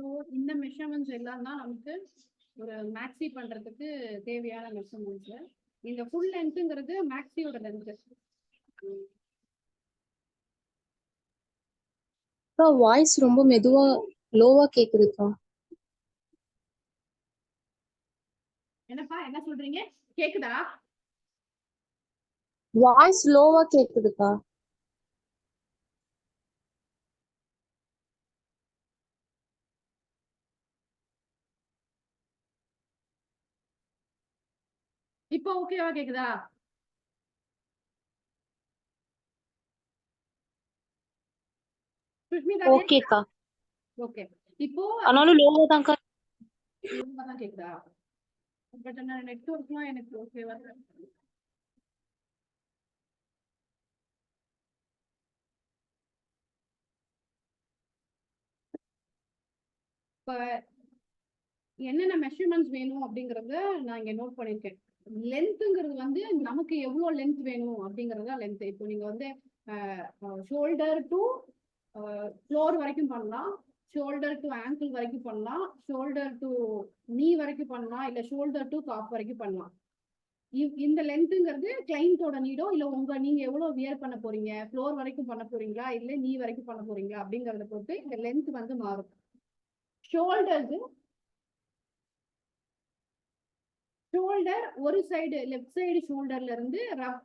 So இந்த measurements எல்லாம் தான் நமக்கு ஒரு மேக்ஸி பண்றதுக்கு தேவையான மெஷர்மெண்ட்ஸ். இந்த ஃபுல் லென்த்துங்கிறது மேக்ஸியோட லென்த். வாய்ஸ் ரொம்ப மெதுவா லோவா கேக்குதுக்கா. என்னப்பா என்ன சொல்றீங்க? கேக்குதா? வாய்ஸ் லோவா கேக்குதுக்கா. இப்போ ஓகேவா கேக்குதா? ஓகேக்கா. ஓகே. இப்போ ஆனாலும் லோவா தான்க்கா கேக்குதா? பட் நெட்வொர்க்லாம் எனக்கு ஓகேவா தான் இருக்கு. இப்ப என்னென்ன மெஷர்மெண்ட்ஸ் வேணும் அப்படிங்கறத நான் இங்க நோட் பண்ணிருக்கேன். லென்த்ங்கிறது வந்து நமக்கு எவ்வளவு லென்த் வேணும் அப்படிங்கறத லென்த். இப்போ நீங்க வந்து ஷோல்டர் டு ஃப்ளோர் வரைக்கும் பண்ணலாம், ஷோல்டர் டு ஆங்கிள் வரைக்கும் பண்ணலாம், ஷோல்டர் டு நீ வரைக்கும் பண்ணலாம், இல்ல ஷோல்டர் டு காப் வரைக்கும் பண்ணலாம். இந்த லென்த்துங்கிறது கிளைண்டோட நீடோ இல்ல நீங்க எவ்வளவு வியர் பண்ண போறீங்க, ஃப்ளோர் வரைக்கும் பண்ண போறீங்களா இல்ல நீ வரைக்கும் பண்ண போறீங்களா அப்படிங்கறத பொறுத்து இந்த லென்த் வந்து மாறும். ஷோல்டர் ஒரு சைடு லெஃப்ட் சைடு ஷோல்டர்ல இருந்து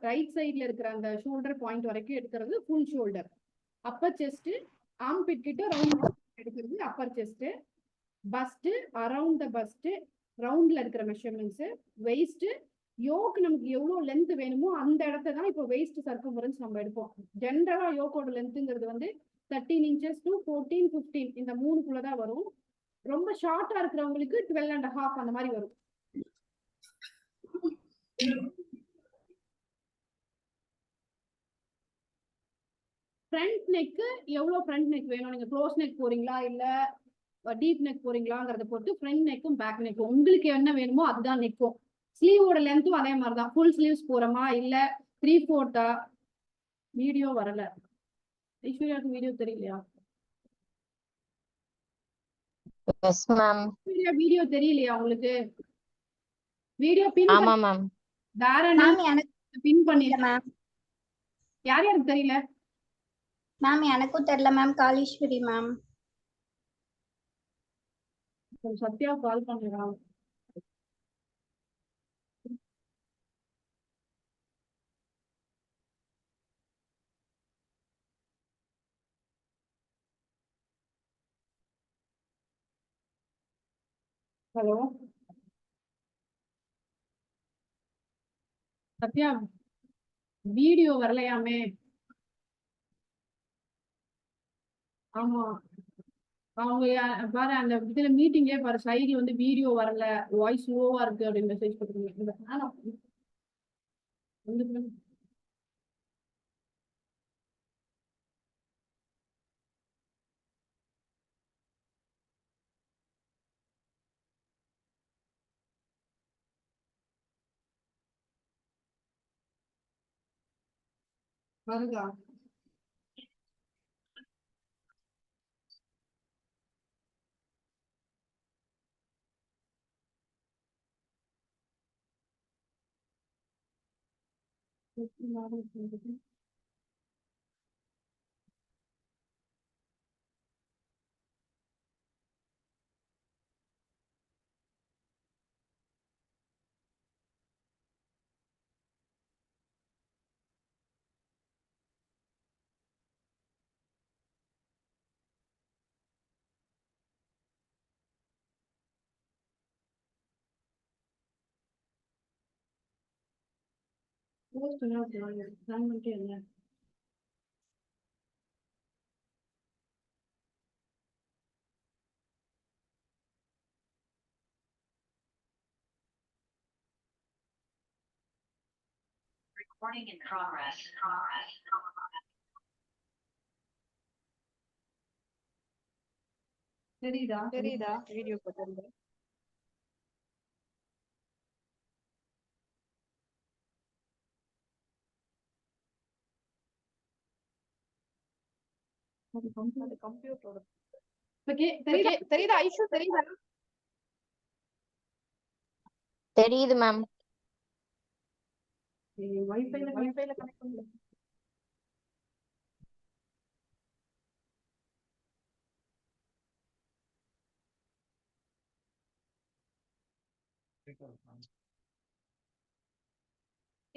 ரைட் சைடுல இருக்கிற அந்த ஷோல்டர் பாயிண்ட் வரைக்கும் எடுக்கிறது full shoulder. Upper chest, armpit கிட்ட ரவுண்ட் எடுக்கிறது upper chest. Bust, around the bust ரவுண்ட்ல இருக்கிற மெஷர்மெண்ட்ஸ். வெயிஸ்ட், யோக் நமக்கு எவ்வளவு லென்த் வேணுமோ அந்த இடத்த தான் இப்போ வெயிஸ்ட் சர்க்கம்ஃபரன்ஸ் நம்ம எடுப்போம். ஜென்ரலா யோக்கோட லென்த்ங்கிறது வந்து 13 இன்ச்சஸ் டு 14, 15 இந்த மூணுக்குள்ளதான் வரும். ரொம்ப ஷார்ட்டா இருக்கிறவங்களுக்கு 12.5 அந்த மாதிரி வரும். ஃப்ரண்ட் நெக் எவ்வளவு ஃப்ரண்ட் நெக் வேணும், நீங்க க்ளோஸ் நெக் போறீங்களா இல்ல டீப் நெக் போறீங்களாங்கிறத பொறுத்து ஃப்ரண்ட் நெக்கும் பேக் நெக்கும் உங்களுக்கு என்ன வேணுமோ அதுதான் நெக்கும். ஸ்லீவோட லென்த்தும் அதே மாதிரிதான். ஃபுல் ஸ்லீவ்ஸ் போறோமா இல்ல 3/4? வீடியோ வரல. ஐஸ்வர்யாவுக்கு வீடியோ தெரியலையா? Yes ma'am. வீடியோ தெரியலையா உங்களுக்கு? வீடியோ பின் ஆமா மேம். தாரணா எனக்கு பின் பண்ணில மேம். யார் யாருக்கு தெரியல மேம்? எனக்கும் தெரியல ma'am. Kaleeswari ma'am. Sathya call பண்ணுறான். ஹலோ சத்யா, வீடியோ வரலையாமே? ஆமா அவங்க பாரு அந்த இதுல மீட்டிங்கே பாரு சைடு வந்து வீடியோ வரல, வாய்ஸ் லோவா இருக்கு அப்படின்னு மெசேஜ் போட்டுருங்க. வருதா? போஸ்ட் என்ன பிளான் பண்ணிட்டு என்ன? Recording in progress. தெரியுதா வீடியோ போட்டிருந்தேன். அது கம்ப்யூட்டரோட தெரியுதா ஐஷு? தெரியுதா? தெரியுது மேம். வைஃபைல கனெக்ட் பண்ணல.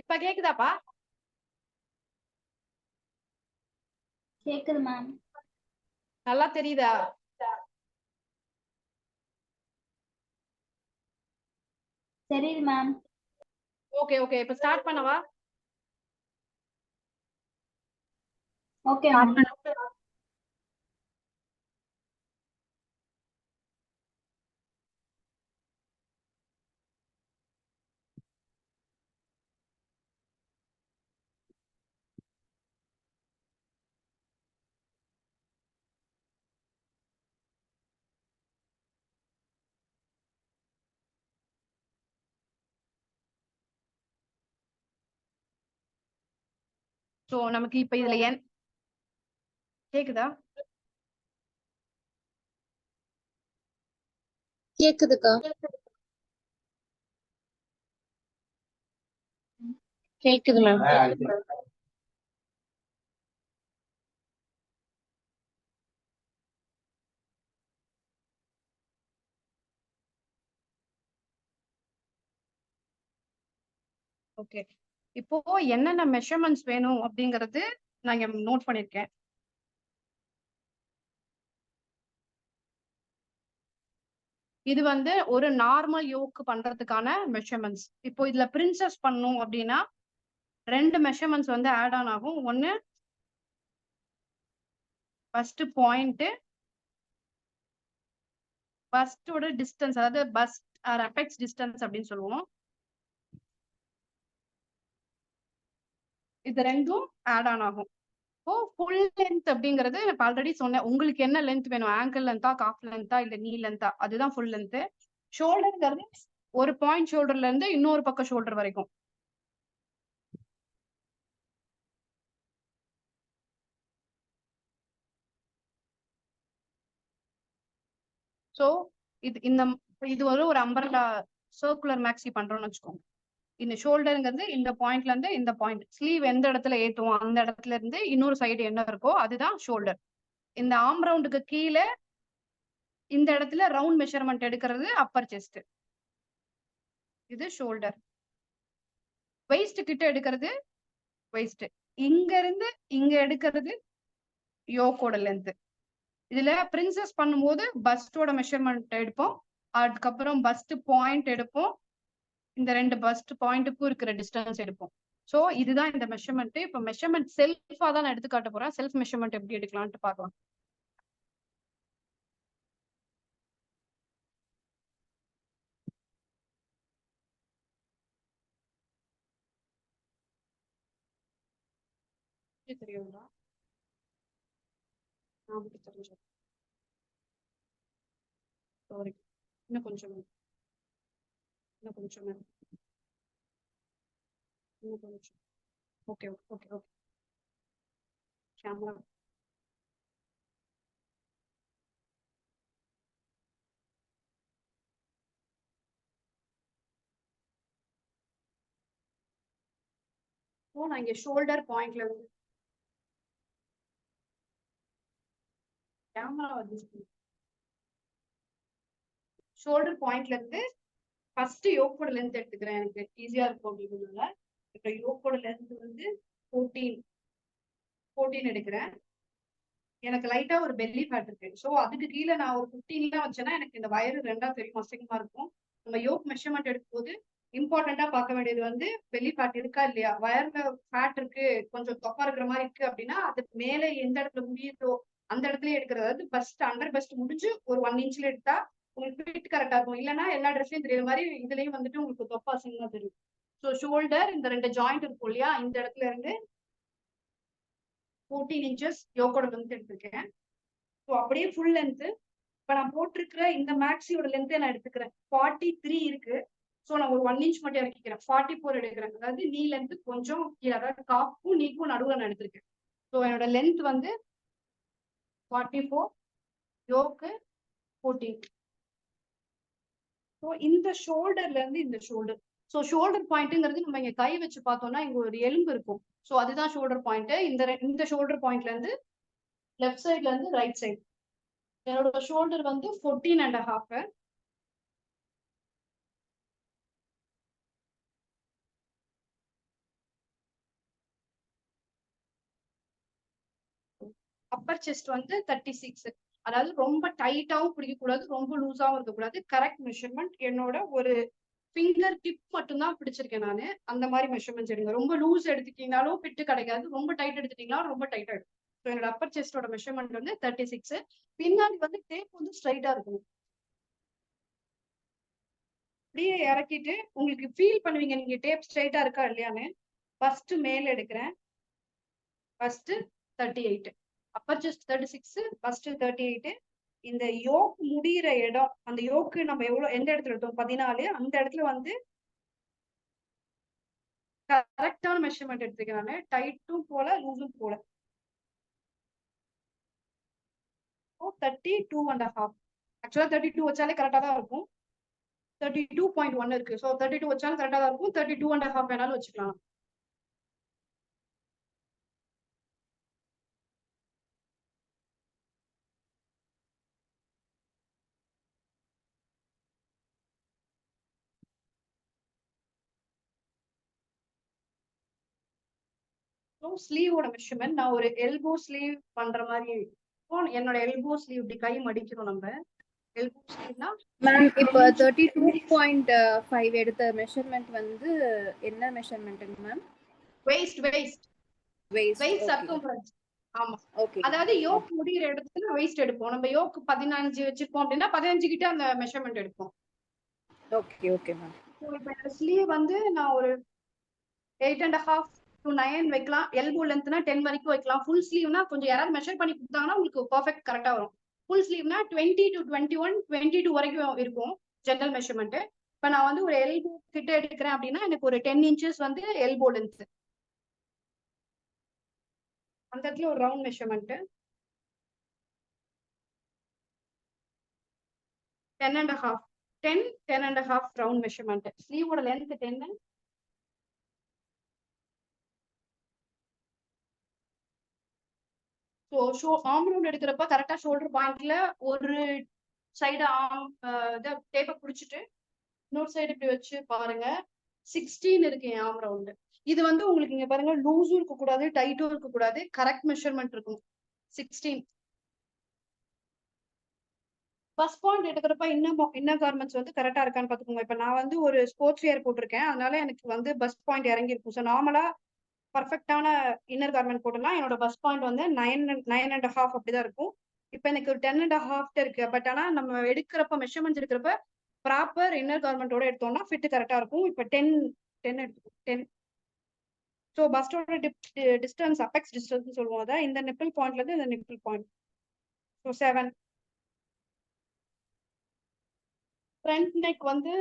இப்ப கேக்குதாப்பா? கேக்குது மேம். நல்லா தெரியுதா? தெரியுது மேம். ஓகே ஓகே, இப்ப ஸ்டார்ட் பண்ணவா? Okay ma'am. சோ நமக்கு இப்ப இதுல கேக்குதா? கேக்குதுக்கா. கேக்குது மேம். ஓகே, இப்போ என்னென்ன மெஷர்மெண்ட்ஸ் வேணும் அப்படிங்கறது நான் இங்க நோட் பண்ணிருக்கேன். இது வந்து ஒரு நார்மல் யோக் பண்றதுக்கான மெஷர்மெண்ட்ஸ். இப்போ இதுல பிரின்சஸ் பண்ணும் அப்படின்னா 2 மெஷர்மெண்ட்ஸ் வந்து ஆட் ஆன் ஆகும். ஒன்னு ஃபர்ஸ்ட் பாயிண்ட், பஸ்டோட டிஸ்டன்ஸ், அதாவது பஸ்ட் ஆர் அபெக்ஸ் டிஸ்டன்ஸ் அப்படின்னு சொல்லுவோம். இது ரெண்டும் ஆட் ஆன் ஆகும். இப்போ ஃபுல் லென்த் அப்படிங்கிறது நான் ஆல்ரெடி சொன்னேன். உங்களுக்கு என்ன லென்த் வேணும்? ஆங்கிள் லென்த்தா, காஃப் லென்த்தா, இல்ல நீ லென்த்தா, அதுதான் ஃபுல் லென்த். ஷோல்டர்ங்கிறது ஒரு பாயிண்ட் ஷோல்டர்ல இருந்து இன்னொரு பக்கம் ஷோல்டர் வரைக்கும். சோ இது ஒரு அம்பர்லா சர்க்குலர் மேக்ஸி பண்றோம்னு வச்சுக்கோங்க. இந்த ஷோல்டருங்கிறது இந்த பாயிண்ட்ல இருந்து இந்த பாயிண்ட், ஸ்லீவ் எந்த இடத்துல ஏத்துவோம் அந்த இடத்துல இருந்து இன்னொரு சைடு என்ன இருக்கோ அதுதான் ஷோல்டர். இந்த ஆர்ம் ரவுண்டுக்கு கீழே இந்த இடத்துல ரவுண்ட் மெஷர்மெண்ட் எடுக்கிறது அப்பர் செஸ்ட். இது ஷோல்டர். வெயிஸ்ட் கிட்ட எடுக்கிறது வெயிஸ்ட். இங்க இருந்து இங்க எடுக்கிறது யோக்கோட லென்த். இதுல பிரின்சஸ் பண்ணும்போது பஸ்டோட மெஷர்மெண்ட் எடுப்போம். அதுக்கப்புறம் பஸ்ட் பாயிண்ட் எடுப்போம். இந்த 2 பஸ்ட் பாயிண்ட்டுக்கும் இருக்கிற டிஸ்டன்ஸ் எடுப்போம். சோ இதுதான் இந்த மெஷர்மெண்ட். இப்ப மெஷர்மெண்ட் செல்ஃபா தான் நான் எடுத்து காட்ட போறேன். செல்ஃப் மெஷர்மெண்ட் எப்படி எடுக்கலாம்னு பார்க்கலாம். தெரியுங்களா? சாரி, இன்னும் கொஞ்சம் இன்னும் கொஞ்சம் இன்னும் கொஞ்சம். Okay okay okay. கேமரா நான் இங்க ஷோல்டர் பாயிண்ட்ல இருந்து கேமரா வந்து ஷோல்டர் பாயிண்ட்ல இருந்து ஃபர்ஸ்ட் யோக்கோட லென்த் எடுத்துக்கிறேன். எனக்கு ஈஸியா இருக்கும் அப்படிங்கிறதுனால இப்ப யோக்கோட லென்த் வந்து 14 எடுக்கிறேன். எனக்கு லைட்டா ஒரு பெல்லி ஃபேட் இருக்கு. சோ அதுக்கு கீழே நான் ஒரு 15 வச்சேன்னா எனக்கு இந்த வயரு ரெண்டா தெரியும், அசிங்கமா இருக்கும். நம்ம யோக் மெஷர்மெண்ட் எடுக்கும் போது இம்பார்ட்டண்டா பார்க்க வேண்டியது வந்து பெல்லி ஃபேட் இருக்கா இல்லையா. வயர்ல ஃபேட் இருக்கு, கொஞ்சம் தொப்பா இருக்கிற மாதிரி இருக்கு அப்படின்னா அது மேலே எந்த இடத்துல முடியுதோ அந்த இடத்துல எடுக்கிறது. அதாவது பஸ்ட் அண்டர் பஸ்ட் முடிஞ்சு ஒரு 1 இன்ச்ல எடுத்தா உங்களுக்கு ஃபிட் கரெக்டா இருக்கும். இல்லைன்னா எல்லா ட்ரெஸ்லயும் தெரியுற மாதிரி இதுலயும் வந்துட்டு உங்களுக்கு தொப்பா அசிங்கமா தெரியும். ஸோ ஷோல்டர் இந்த 2 ஜாயிண்ட் இருக்கும் இல்லையா, இந்த இடத்துல இருந்து 14 இன்ச்சஸ் யோக்கோட லென்த் எடுத்திருக்கேன். ஸோ அப்படியே ஃபுல் லென்த் இப்ப நான் போட்டிருக்கிற இந்த மேக்ஸியோட லென்த்தை நான் எடுத்துக்கிறேன். 43 இருக்கு. ஸோ நான் ஒரு 1 இன்ச் மட்டும் இறக்கிக்கிறேன். 44 எடுக்கிறேன். அதாவது நீ லென்த் கொஞ்சம் கீழே, அதாவது காப்பும் நீக்கும் நடுவில் நான் எடுத்திருக்கேன். ஸோ என்னோட லென்த் வந்து 44. யோக்கு 14. ஸோ இந்த ஷோல்டர்ல இருந்து இந்த ஷோல்டர். ஸோ ஷோல்டர் பாயிண்ட்ங்கிறது நம்ம இங்க கை வச்சு பார்த்தோம்னா இங்க ஒரு எலும்பு இருக்கும். ஸோ அதுதான் ஷோல்டர் பாயிண்ட். இந்த ஷோல்டர் பாயிண்ட்ல இருந்து லெஃப்ட் சைட்ல இருந்து ரைட் சைடு என்னோட ஷோல்டர் வந்து 14.5. அப்பர் செஸ்ட் வந்து 36. அதாவது ரொம்ப டைட்டாவும் பிடிக்கக்கூடாது, ரொம்ப லூஸாவும் இருக்கக்கூடாது. Correct measurement. என்னோட ஒரு ஃபிங்கர் டிப் மட்டும்தான் பிடிச்சிருக்கேன் நானு. அந்த மாதிரி மெஷர்மெண்ட்ஸ் எடுங்க. ரொம்ப லூஸ் எடுத்துட்டீங்கனாலும் ஃபிட் கிடைக்காது, ரொம்ப டைட் எடுத்துட்டீங்கன்னா ரொம்ப டைட் ஆயிடும். ஸோ என்னோட அப்பர் செஸ்டோட மெஷர்மெண்ட் வந்து 36. பின்னாடி வந்து டேப் வந்து ஸ்ட்ரைட்டா இருக்கணும். அப்படியே இறக்கிட்டு உங்களுக்கு ஃபீல் பண்ணுவீங்க நீங்க டேப் ஸ்ட்ரைட்டா இருக்கா இல்லையான்னு. ஃபர்ஸ்ட் மேல எடுக்கிறேன். ஃபர்ஸ்ட் 38. Appar chest 36, first 38. இந்த யோக் முடிகிற இடம், அந்த யோக்கு நம்ம எவ்வளவு எந்த இடத்துல எடுத்தோம் 14, அந்த இடத்துல வந்து கரெக்டான மெஷர்மெண்ட் எடுத்துக்கிறேன் நானு. டைட்டும் போல லூஸும் போல. 32.5. ஆக்சுவலா 32 வச்சாலே கரெக்டா தான் இருக்கும். 32.1 இருக்கு. ஸோ 32 வச்சாலும் கரெக்டா தான் இருக்கும். 32.5 வேணாலும் வச்சுக்கலாம். ஸ்லீவோட மெஷர்மெண்ட் நான் ஒரு எல்போ ஸ்லீவ் பண்ற மாதிரி இருக்கும். என்னோட எல்போ ஸ்லீவ் இப்படி கை மடிக்கிறோம் நம்ம. எல்போ ஸ்லீவ்னா மேம் இப்போ 32.5 எடுத்த மெஷர்மெண்ட் வந்து என்ன மெஷர்மெண்ட்டுங்க ma'am? Waist waist waist. Waist circumference. ஆமா, ஓகே. அதாவது யோக் முடிகிற இடத்துல வெயிஸ்ட் எடுப்போம். நம்ம யோக் 15 வச்சிருக்கோம் அப்படின்னா 15 கிட்ட அந்த மெஷர்மெண்ட் எடுப்போம். Okay okay ma'am. இப்போ ஸ்லீவ் வந்து நான் ஒரு 8.5 to 9 வைக்கலாம். எல்போ லென்த்னா 10 வரைக்கும் வைக்கலாம். ஃபுல் ஸ்லீவ்னா கொஞ்சம் யாராவது மெஷர் பண்ணி கொடுத்தாங்கன்னா உங்களுக்கு பர்ஃபெக்ட் கரெக்டா வரும். ஃபுல் ஸ்லீவ்னா 20 to 21, 22 வரைக்கும் இருக்கும் ஜெனரல் மெஷர்மெண்ட். இப்ப நான் வந்து ஒரு எல்போ கிட்ட எடுக்கிறேன் அப்படின்னா எனக்கு ஒரு 10 inches வந்து எல்போ லென்த். அந்த இடத்துல ஒரு ரவுண்ட் மெஷர்மெண்ட் 10.5. 10.5 round measurement. ஸ்லீவோட லென்த் 10. ஸோ ஆர்ம் ரவுண்ட் எடுக்கிறப்ப கரெக்டா ஷோல்டர் பாயிண்ட்ல ஒரு சைடு ஆர்ம் டேப்பை பிடிச்சிட்டு இன்னொரு சைடு இப்படி வச்சு பாருங்க. 16 இருக்கு என் ஆர்ம் ரவுண்டு. இது வந்து உங்களுக்கு இங்க பாருங்க லூஸும் இருக்க கூடாது, டைட்டும் இருக்க கூடாது, கரெக்ட் மெஷர்மெண்ட் இருக்கும். 16. ஃபர்ஸ்ட் பாயிண்ட் எடுக்கிறப்ப இன்னர் கார்மெண்ட்ஸ் வந்து கரெக்டா இருக்கான்னு பாத்துக்கோங்க. இப்ப நான் வந்து ஒரு ஸ்போர்ட்ஸ் வியர் போட்டிருக்கேன், அதனால எனக்கு வந்து பஸ் பாயிண்ட் இறங்கி இருக்கும். ஸோ நார்மலா பர்ஃபெக்டான இன்னர் கார்மெண்ட் போட்டோம்னா என்னோட பஸ் பாயிண்ட் வந்து 9.5 அப்படிதான் இருக்கும். இப்ப எனக்கு ஒரு 10.5 இருக்கு. பட் ஆனா நம்ம எடுக்கிறப்ப மெஷர்மெண்ட்ஸ் எடுக்கிறப்ப ப்ராப்பர் இன்னர் கார்மெண்டோட எடுத்தோம்னா ஃபிட் கரெக்டா இருக்கும். இப்ப 10 எடுத்துக்கோ 10. ஸோ பஸ்டோட டிஸ்டன்ஸ் அப்பெக்ஸ் டிஸ்டன்ஸ் சொல்லுவோம். அதான் இந்த நிப்பிள் பாயிண்ட்ல இருந்து இந்த nibble point. So 7. Front neck வந்து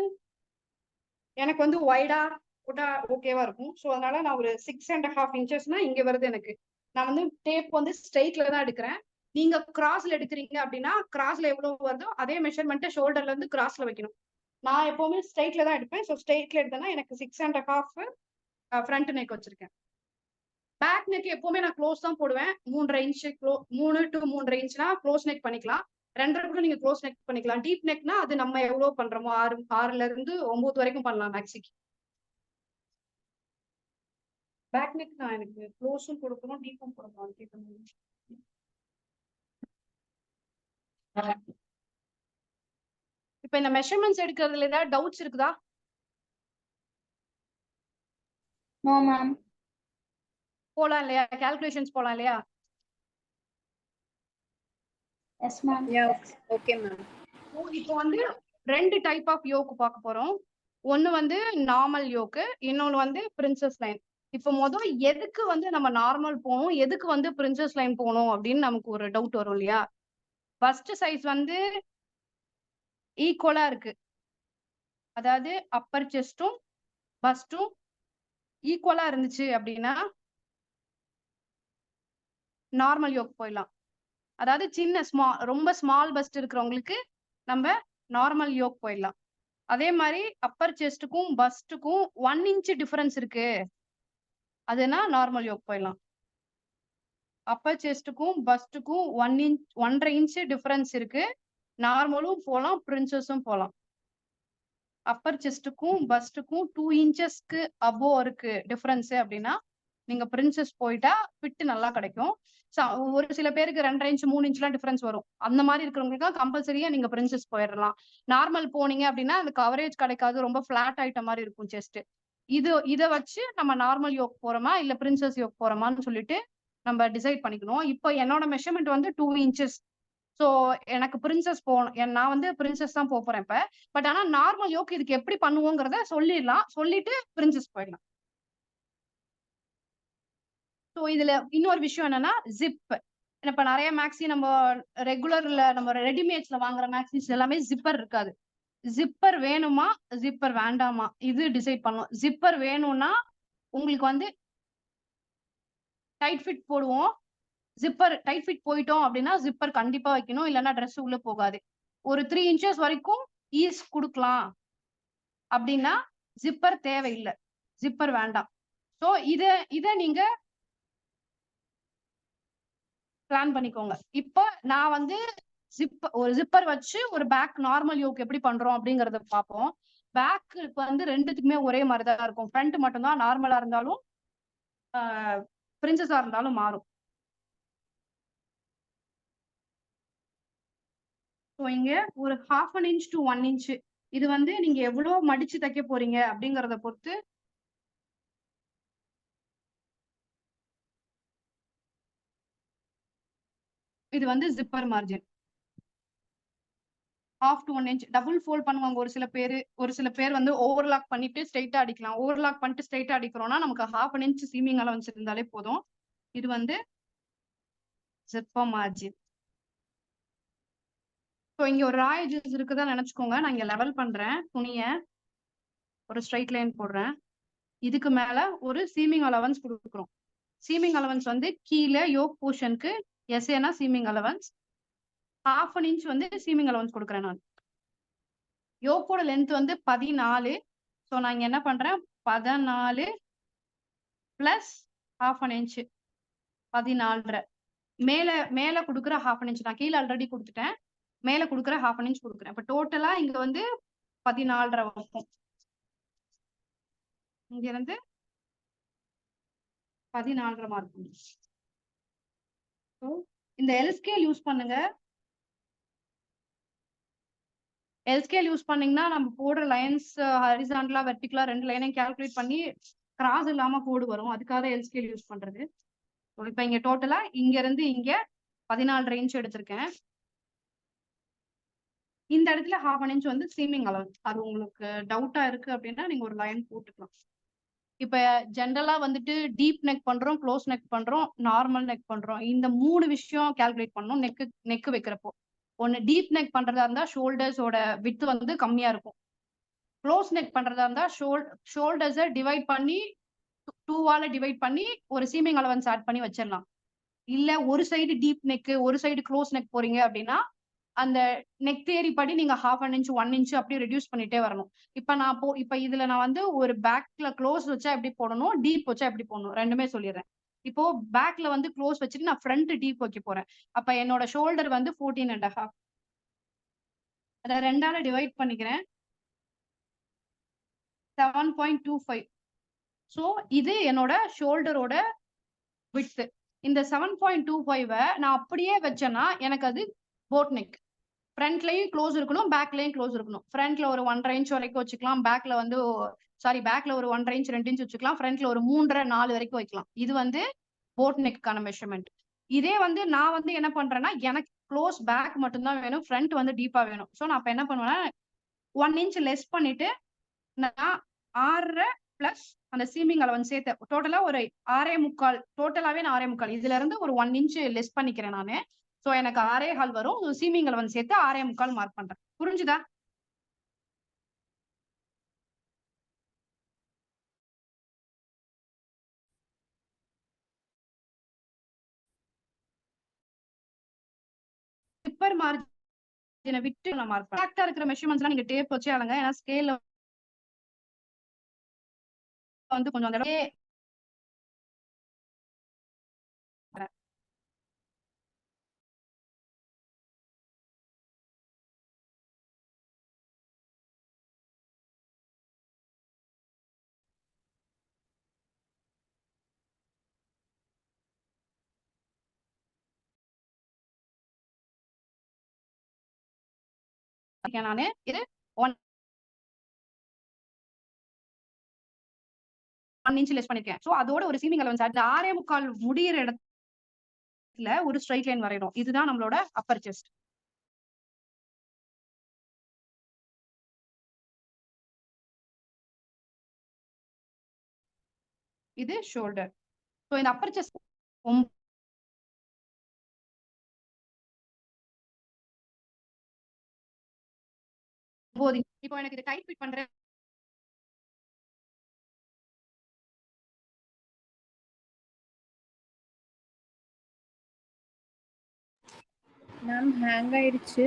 எனக்கு வந்து வைடா போட்டா ஓகேவா இருக்கும். ஸோ அதனால நான் ஒரு 6.5 இன்ச்சஸ்னா இங்க வருது எனக்கு. நான் வந்து டேப் வந்து ஸ்ட்ரெயிட்ல தான் எடுக்கிறேன். நீங்க கிராஸ்ல எடுக்கிறீங்க அப்படின்னா கிராஸ்ல எவ்வளவு வருதோ அதே மெஷர்மெண்ட் ஷோல்டர்ல இருந்து கிராஸ்ல வைக்கணும். நான் எப்பவுமே ஸ்ட்ரெயிட்ல தான் எடுப்பேன். ஸோ ஸ்ட்ரெயிட்ல எடுத்தேன்னா எனக்கு 6.5 ஃப்ரண்ட் நெக் வச்சிருக்கேன். பேக் நெக் எப்பவுமே நான் க்ளோஸ் தான் போடுவேன். 3.5 இன்ச் 3 to 3.5 இன்ச்னா க்ளோஸ் நெக் பண்ணிக்கலாம். 2.5 கூட நீங்க க்ளோஸ் நெக் பண்ணிக்கலாம். டீப் நெக்னா அது நம்ம எவ்வளவு பண்றோமோ 6ல இருந்து 9 வரைக்கும் பண்ணலாம் மேக்ஸிக்கு. பேக் நெக் நான் எனக்கு க்ளோஸும் கொடுக்கணும், டீப்பும் கொடுக்கணும். இப்ப இந்த மெஷர்மெண்ட்ஸ் எடுக்கிறதுல ஏதாவது டவுட்ஸ் இருக்குதா? No ma'am. போலாம் இல்லையா? கால்குலேஷன்ஸ் போலாம் இல்லையா? Yes ma'am. Okay ma'am. இப்போ வந்து 2 டைப் ஆஃப் யோக் பார்க்க போறோம். ஒன்னு வந்து நார்மல் யோக்கு, இன்னொன்னு வந்து பிரின்சஸ் லைன். இப்போ முதல் எதுக்கு வந்து நம்ம நார்மல் போகணும், எதுக்கு வந்து பிரின்சஸ் லைன் போகணும் அப்படின்னு நமக்கு ஒரு டவுட் வரும் இல்லையா? ஃபர்ஸ்ட் சைஸ் வந்து ஈக்குவலா இருக்கு. அதாவது அப்பர் செஸ்டும் பஸ்டும் ஈக்குவலா இருந்துச்சு அப்படின்னா நார்மல் யோக் போயிடலாம். அதாவது ரொம்ப ஸ்மால் பஸ்ட் இருக்கிறவங்களுக்கு நம்ம நார்மல் யோக் போயிடலாம். அதே மாதிரி அப்பர் செஸ்டுக்கும் பஸ்டுக்கும் 1 இன்ச் டிஃபரன்ஸ் இருக்கு, அதுனா நார்மல் யோக் போயிடலாம். அப்பர் செஸ்டுக்கும் பஸ்டுக்கும் 1.5 இன்ச் டிஃபரன்ஸ் இருக்கு, நார்மலும் போகலாம், பிரின்சஸும் போகலாம். அப்பர் செஸ்டுக்கும் பஸ்டுக்கும் 2 இன்ச்சஸ்க்கு அபோவ் இருக்கு டிஃபரன்ஸ் அப்படின்னா நீங்க பிரின்சஸ் போயிட்டா ஃபிட் நல்லா கிடைக்கும். ஒரு சில பேருக்கு 2.5 இன்ச் 3 இன்ச்லாம் டிஃபரன்ஸ் வரும். அந்த மாதிரி இருக்கிறவங்களுக்கு கம்பல்சரியா நீங்க பிரின்சஸ் போயிடலாம். நார்மல் போனீங்க அப்படின்னா அது கவரேஜ் கிடைக்காது, ரொம்ப ஃபிளாட் ஆயிட்ட மாதிரி இருக்கும் செஸ்ட். இதை வச்சு நம்ம நார்மல் யோக் போறோமா இல்ல பிரின்சஸ் யோக் போறோமான்னு சொல்லிட்டு நம்ம டிசைட் பண்ணிக்கணும். இப்போ என்னோட மெஷர்மெண்ட் வந்து 2 இன்ச்சஸ். ஸோ எனக்கு பிரின்சஸ் போகணும், நான் வந்து பிரின்சஸ் தான் போறேன் இப்ப. பட் ஆனா நார்மல் யோக் இதுக்கு எப்படி பண்ணுவோங்கிறத சொல்லிடலாம், சொல்லிட்டு பிரின்சஸ் போயிடலாம். ஸோ இதுல இன்னொரு விஷயம் என்னன்னா ஜிப். இப்ப நிறைய மேக்ஸி நம்ம ரெகுலர்ல நம்ம ரெடிமேட்ஸ்ல வாங்குற மேக்ஸிஸ் எல்லாமே ஜிப்பர் இருக்காது. ஜிப்பர் வேணுமா ஜிப்பர் வேண்டாமா இது டிசைட் பண்ணும். ஜிப்பர் வேணும்னா உங்களுக்கு வந்து டைட் ஃபிட் போடுவோம். ஜிப்பர் டைட் ஃபிட் போயிட்டோம் அப்படின்னா ஜிப்பர் கண்டிப்பா வைக்கணும், இல்லைன்னா ட்ரெஸ் உள்ள போகாது. ஒரு 3 இன்ச்சஸ் வரைக்கும் ஈஸ் கொடுக்கலாம் அப்படின்னா ஜிப்பர் தேவையில்லை, ஜிப்பர் வேண்டாம். ஸோ இதை நீங்க பிளான் பண்ணிக்கோங்க. இப்போ நான் வந்து ஒரு ஜிப்பர் வச்சு ஒரு பேக் நார்மல் யோக் எப்படி பண்றோம் அப்படிங்கறத பார்ப்போம். பேக் வந்து ரெண்டுத்துக்குமே ஒரே மாதிரி தான் இருக்கும். ஃப்ரண்ட் மட்டும்தான் நார்மலா இருந்தாலும் பிரின்சஸா இருந்தாலும் மாறும். ஸோ இங்க ஒரு 1/2 இன்ச் to 1 இன்ச், இது வந்து நீங்க எவ்வளவு மடிச்சு தைக்க போறீங்க அப்படிங்கறத பொறுத்து இது வந்து zipper margin. 1/2 to 1 inch double fold பண்ணுவாங்க ஒரு சில பேர் வந்து ஓவர்லாக் பண்ணிட்டு ஸ்ட்ரைட்டா அடிக்கலாம். ஓவர்லாக் பண்ணிட்டு ஸ்ட்ரைட்டா அடிக்கிறோம்னா நமக்கு 1/2 இன்ச் சீமிங் அலவன்ஸ் இருந்தாலே போதும். இது வந்து ஜிப்பர் மார்ஜின். ஸோ இங்க ஒரு ராய் எட்ஜஸ் இருக்குதான் நினைச்சுக்கோங்க. நான் இங்க லெவல் பண்றேன், துணியை ஒரு ஸ்ட்ரைட் லைன் போடுறேன். இதுக்கு மேல ஒரு சீமிங் அலவன்ஸ் கொடுக்குறோம். சீமிங் அலவன்ஸ் வந்து கீழே யோக் போர்ஷனுக்கு எஸ்ஏனா சீமிங் அலவன்ஸ் 1/2 இன்ச் வந்து சீமிங் அலவன்ஸ் கொடுக்குறேன். நான் யோக்கோட லென்த் வந்து 14. ஸோ நான் இங்க என்ன பண்றேன், 14 பிளஸ் 1/2 இன்ச் 14.5. மேல கொடுக்குற 1/2 இன்ச், நான் கீழே ஆல்ரெடி கொடுத்துட்டேன், மேல கொடுக்குற 1/2 இன்ச் கொடுக்குறேன். இப்ப டோட்டலா இங்க வந்து 14.5 வரும். இங்க இருந்து 14.5 மார்க். இந்த எல்ஸ்கேல் யூஸ் பண்ணுங்க. எல்ஸ்கேல் யூஸ் பண்ணீங்கன்னா நம்ம போடுற லைன்ஸ் ஹரிசாண்டலா வெர்டிகலா 2 லைனையும் கால்குலேட் பண்ணி கிராஸ் இல்லாம கோடு வரும், அதுக்காக எல்ஸ்கேல் யூஸ் பண்றது. இப்ப இங்க டோட்டலா இங்க இருந்து இங்க 14.5 இன்ச் எடுத்திருக்கேன். இந்த இடத்துல 1/2 இன்ச் வந்து சீமிங் அலவன்ஸ். அது உங்களுக்கு டவுட்டா இருக்கு அப்படின்னா நீங்க ஒரு லைன் போட்டுக்கலாம். இப்ப ஜென்ரலா வந்துட்டு டீப் நெக் பண்றோம், க்ளோஸ் நெக் பண்றோம், நார்மல் நெக் பண்றோம். இந்த 3 விஷயம் கால்குலேட் பண்ணணும் நெக் வைக்கிறப்போ. ஒன்னு டீப் நெக் பண்றதா இருந்தா ஷோல்டர்ஸோட வித் வந்து கம்மியா இருக்கும். க்ளோஸ் நெக் பண்றதா இருந்தா ஷோல்டர்ஸை டிவைட் பண்ணி 2ஆல டிவைட் பண்ணி ஒரு சீமிங் அலவன்ஸ் ஆட் பண்ணி வச்சிடலாம். இல்ல ஒரு சைடு டீப் நெக் ஒரு சைடு க்ளோஸ் நெக் போறீங்க அப்படின்னா அந்த நெக் தியரி படி நீங்க 1/2 இன்ச் 1 இன்ச் அப்படி ரெடியூஸ் பண்ணிட்டே வரணும். இப்ப இதுல நான் வந்து ஒரு பேக்ல க்ளோஸ் வச்சா எப்படி போடணும், டீப் வச்சா எப்படி போடணும் ரெண்டுமே சொல்லிடுறேன். இப்போ பேக்ல வந்து க்ளோஸ் வச்சுட்டு நான் ஃப்ரண்ட் டீப் வைக்க போறேன். அப்ப என்னோட ஷோல்டர் வந்து 14.5. அதை 2ஆல டிவைட் பண்ணிக்கிறேன், 7.25. ஸோ இது என்னோட ஷோல்டரோட விட்த். இந்த 7.25 நான் அப்படியே வச்சேன்னா எனக்கு அது போட் நெக். ஃப்ரண்ட்லயும் க்ளோஸ் இருக்கணும், பேக்லயும் க்ளோஸ் இருக்கணும். ஃப்ரண்ட்ல ஒரு 1.5 இன்ச் வரைக்கும் வச்சுக்கலாம், பேக்ல வந்து பேக்ல ஒரு 1.5 இன்ச் 2 இன்ச் வச்சுக்கலாம், ஃப்ரண்ட்ல ஒரு 3.5 4 வரைக்கும் வைக்கலாம். இது வந்து போட் நெக்கான மெஷர்மெண்ட். இதே வந்து நான் வந்து என்ன பண்றேன்னா எனக்கு க்ளோஸ் பேக் மட்டும்தான் வேணும், ஃப்ரண்ட் வந்து டீப்பா வேணும். ஸோ நான் இப்ப என்ன பண்ணுவேன்னா 1 இன்ச் லெஸ் பண்ணிட்டு நான் 6.5 பிளஸ் அந்த சீமிங் அலவன்ஸ் சேர்த்து டோட்டலா ஒரு 6.25. டோட்டலாவே நான் 6.25. இதுல இருந்து ஒரு 1 இன்ச் லெஸ் பண்ணிக்கிறேன் நானு. சோ எனக்கு 6.25 வரும். சீமிங் அலவன்ஸ் சேர்த்து 6.25 மார்க் பண்றேன். புரிஞ்சுதா? ஜிப்பர் மார்ஜினை விட்டு நான் மார்க் பண்ணேன். கரெக்டா இருக்கிற மெஷர்மெண்ட்ஸ்லாம் நீங்க டேப் வச்சு அளங்க. ஏன்னா ஸ்கேல்ல வந்து கொஞ்சம் அந்த நானு இது 1 இன்ச் லெஸ் பண்ணிருக்கேன். சோ அதோட ஒரு சீமிங் அலவன்ஸ் அந்த 6.25 முடியிற இடத்துல ஒரு ஸ்ட்ரைட் லைன் வரையணும். இதுதான் நம்மளோட அப்பர் செஸ்ட். இது ஷோல்டர். சோ இந்த அப்பர் செஸ்ட் இப்போ எனக்கு இது டைட் ஃபிட் பண்றேன். மேம் ஹேங் ஆயிடுச்சு.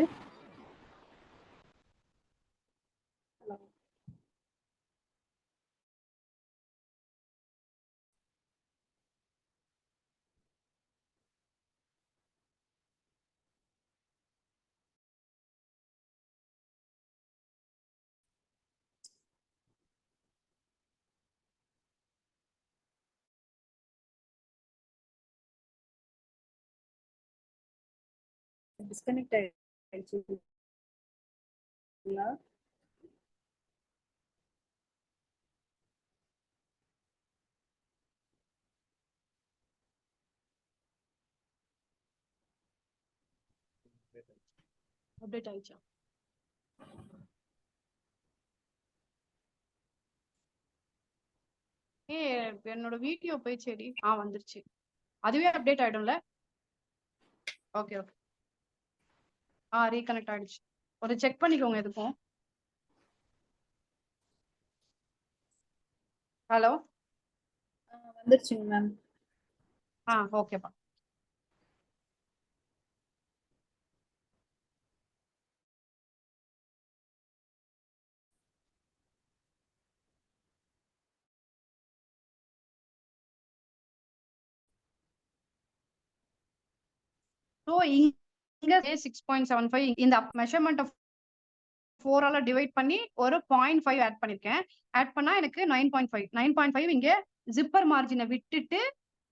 டிஸ்கனெக்ட் ஆயிடுச்சு. அப்டேட் ஆயிடுச்சா? என்னோட வீடியோ போயிடுச்சேடி. வந்துருச்சு. அதுவே அப்டேட் ஆயிடும்ல? Okay okay. ரீகனெக்ட் ஆயிடுச்சு. ஒரு செக் பண்ணிக்கோங்க எதுக்கும். ஹலோ வந்துருச்சுங்க மேம். ஓகேப்பா. ஸோ இங்க 6.75 இந்த மெஷர்மெண்ட் ஆஃப் 4 டிவைட் பண்ணி ஒரு 0.5 ஆட் பண்ணிருக்கேன். ஆட் பண்ணா எனக்கு 9.5 9.5 இங்க ஜிப்பர் மார்ஜினை விட்டுட்டு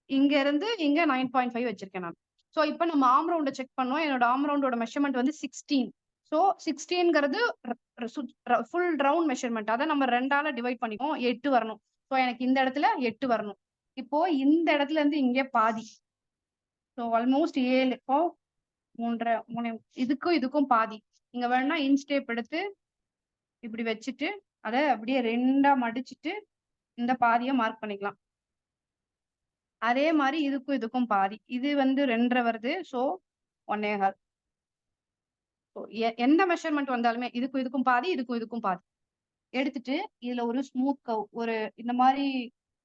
இங்க இருந்து இங்க 9.5 வச்சிருக்கேன் நான். சோ இப்போ நம்ம ஆர்ம் ரவுண்ட செக் பண்ணோம். என்னோட ஆர்ம் ரவுண்டோட மெஷர்மெண்ட் வந்து 16. சோ 16ங்கிறது ஃபுல் ரவுண்ட் மெஷர்மெண்ட். அதை நம்ம 2ஆல டிவைட் பண்ணிப்போம். 8 வரணும். சோ எனக்கு இந்த இடத்துல 8 வரணும். இப்போ இந்த இடத்துல இருந்து இங்க பாதி. So almost 7. இப்போ 3 இதுக்கும் பாதி. இங்க வேணா இன்ச் டேப் எடுத்து இப்படி வச்சுட்டு அதை அப்படியே 2ஆ மடிச்சுட்டு இந்த பாதியை மார்க் பண்ணிக்கலாம். அதே மாதிரி இதுக்கும் பாதி. இது வந்து 2.5 வருது. ஸோ 1.25. எந்த மெஷர்மெண்ட் வந்தாலுமே இதுக்கும் பாதி இதுக்கும் பாதி எடுத்துட்டு இதுல ஒரு ஸ்மூத் கவ் ஒரு இந்த மாதிரி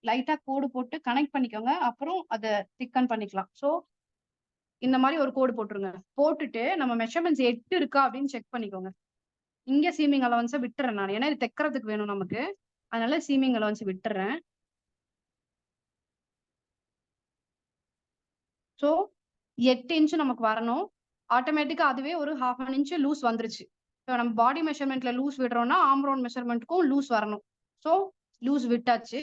லைட்டா கோடு போட்டு கனெக்ட் பண்ணிக்கோங்க. அப்புறம் அதை திக்கன் பண்ணிக்கலாம். ஸோ இந்த மாதிரி ஒரு கோடு போட்டுருங்க. போட்டுட்டு நம்ம மெஷர்மெண்ட்ஸ் 8 இருக்கா அப்படின்னு செக் பண்ணிக்கோங்க. இங்க சீமிங் அலவன்ஸை விட்டுறேன் நான். ஏன்னா இது தைக்கிறதுக்கு வேணும் நமக்கு. அதனால சீமிங் அலவன்ஸ் விட்டுறேன். ஸோ 8 இன்ச் நமக்கு வரணும். ஆட்டோமேட்டிக்கா அதுவே ஒரு 1/2 இன்ச் லூஸ் வந்துருச்சு. இப்போ நம்ம பாடி மெஷர்மெண்ட்ல லூஸ் விடுறோம்னா ஆர்ம் ரவுண்ட் மெஷர்மெண்ட்டுக்கும் லூஸ் வரணும். ஸோ லூஸ் விட்டாச்சு.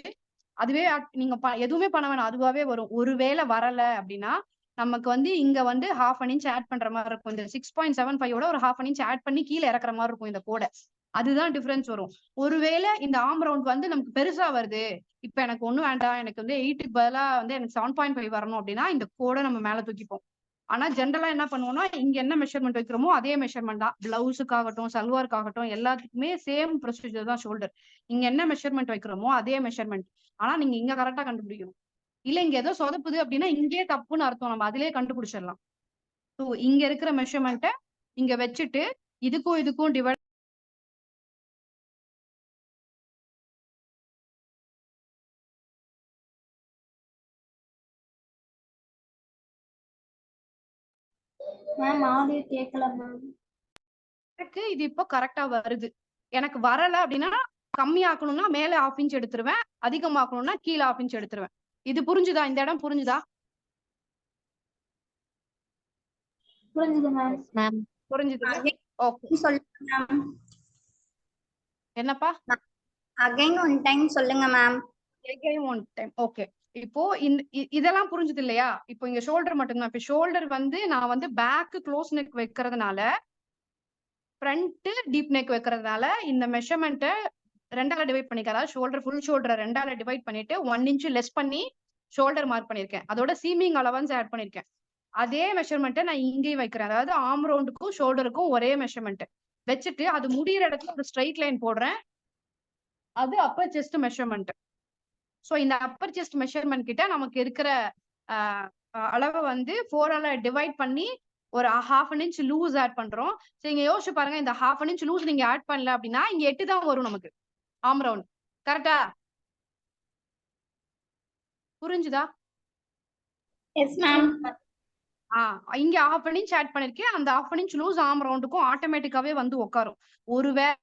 அதுவே நீங்க எதுவுமே பண்ண வேணாம். அதுவாவே வரும். ஒருவேளை வரல அப்படின்னா நமக்கு வந்து இங்க வந்து 1/2 இன்ச் ஆட் பண்ற மாதிரி இருக்கும். இந்த 6.75 ஒரு 1/2 இன்ச் ஆட் பண்ணி கீழே இறக்குற மாதிரி இருக்கும் இந்த கோடை. அதுதான் டிஃபரன்ஸ் வரும். ஒருவேளை இந்த ஆர்ம் ரவுண்ட் வந்து நமக்கு பெருசா வருது, இப்ப எனக்கு ஒண்ணும் வேண்டாம், எனக்கு வந்து 8க்கு பதிலா வந்து எனக்கு 7.5 வரணும் அப்படின்னா இந்த கோடை நம்ம மேல தூக்கிப்போம். ஆனா ஜென்ரலா என்ன பண்ணுவோம்னா இங்க என்ன மெஷர்மெண்ட் வைக்கிறோமோ அதே மெஷர்மெண்ட் தான். பிளவுஸுக்காகட்டும் சல்வாருக்காகட்டும் எல்லாத்துக்குமே சேம் ப்ரொசீஜர் தான் ஷோல்டர். இங்க என்ன மெஷர்மெண்ட் வைக்கிறோமோ அதே மெஷர்மெண்ட். ஆனா நீங்க இங்க கரெக்டா கண்டுபிடிக்கணும். இல்ல இங்க ஏதோ சொதப்புது அப்படின்னா இங்கே தப்புன்னு அர்த்தம். நம்ம அதிலே கண்டுபிடிச்சிடலாம். ஸோ இங்க இருக்கிற மெஷர்மெண்ட்டை இங்க வச்சுட்டு இதுக்கும் டிவைட் மேம் ஆடியோ கேட்கல மேம். எனக்கு இது இப்போ கரெக்டா வருது. எனக்கு வரல அப்படின்னா கம்மியாக்கணும்னா மேல 1/2 இன்ச் எடுத்துருவேன், அதிகமாக்கணும்னா கீழே 1/2 இன்ச் எடுத்துருவேன். இது புரிஞ்சுதா? இந்த இடம் புரிஞ்சுதா? புரிஞ்சுது மேம். மேம். புரிஞ்சுது? ஓகே. சொல்லுங்க மேம். என்னப்பா? அகைன் ஒன் டைம் சொல்லுங்க ma'am. again one time. Okay. இப்போ இதெல்லாம் புரிஞ்சுது இல்லையா? இப்போ இங்க ஷோல்டர் மட்டும்தான். இப்போ ஷோல்டர் வந்து நான் வந்து பேக் க்ளோஸ் நெக் வைக்கிறதுனால, ஃப்ரண்ட் டீப் நெக் வைக்கிறதுனால இந்த மெஷர்மெண்ட்டை 2ஆல டிவைட் பண்ணிக்கிறேன். அதாவது ஷோல்டர் ஃபுல் ஷோல்டரை 2ஆல டிவைட் பண்ணிட்டு 1 இன்ச் லெஸ் பண்ணி ஷோல்டர் மார்க் பண்ணிருக்கேன். அதோட சீமிங் அலவன்ஸ் ஆட் பண்ணிருக்கேன். அதே மெஷர்மெண்ட்டை நான் இங்கேயும் வைக்கிறேன். அதாவது ஆர்ம் ரவுண்டுக்கும் ஷோல்டருக்கும் ஒரே மெஷர்மெண்ட் வச்சுட்டு அது முடியிற இடத்துல ஒரு ஸ்ட்ரைட் லைன் போடுறேன். அது அப்பர் செஸ்ட் மெஷர்மெண்ட். சோ இந்த அப்பர் செஸ்ட் மெஷர்மெண்ட் கிட்ட நமக்கு இருக்கிற அளவை வந்து 4ஆல டிவைட் பண்ணி ஒரு 1/2 இன்ச் லூஸ் ஆட் பண்றோம். சோ இங்க யோசிச்சு பாருங்க, இந்த 1/2 இன்ச் லூஸ் நீங்க ஆட் பண்ணல அப்படின்னா இங்க 8 தான் வரும் நமக்கு ஆர்ம் ரவுண்ட். கரெக்டா? புரிஞ்சுதா? Yes ma'am. இங்க 1/2 இன்ச் ஆட் பண்ணிருக்கேன். அந்த 1/2 இன்ச் லூஸ் ஆர்ம் ரவுண்டுக்கும் ஆட்டோமேட்டிக்காவே வந்து உட்காரும். ஒருவேளை